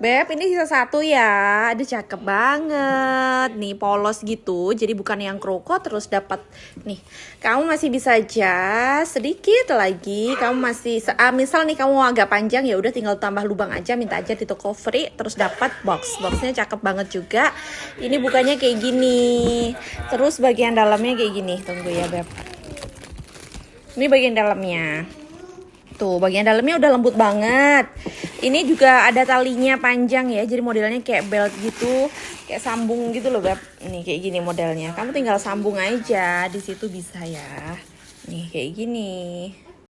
Beb, ini sisa satu ya. Aduh, cakep banget. Nih, polos gitu. Jadi bukan yang kroko terus dapat nih. Kamu masih bisa adjust sedikit lagi. Kamu masih misal nih kamu agak panjang ya udah tinggal tambah lubang aja, minta aja di toko free terus dapat box. Boxnya cakep banget juga. Ini bukannya kayak gini. Terus bagian dalamnya kayak gini. Tunggu ya, Beb. Ini bagian dalamnya. Tuh, bagian dalamnya udah lembut banget. Ini juga ada talinya panjang ya, jadi modelnya kayak belt gitu, kayak sambung gitu loh, Beb. Nih kayak gini modelnya. Kamu tinggal sambung aja, di situ bisa ya. Nih kayak gini.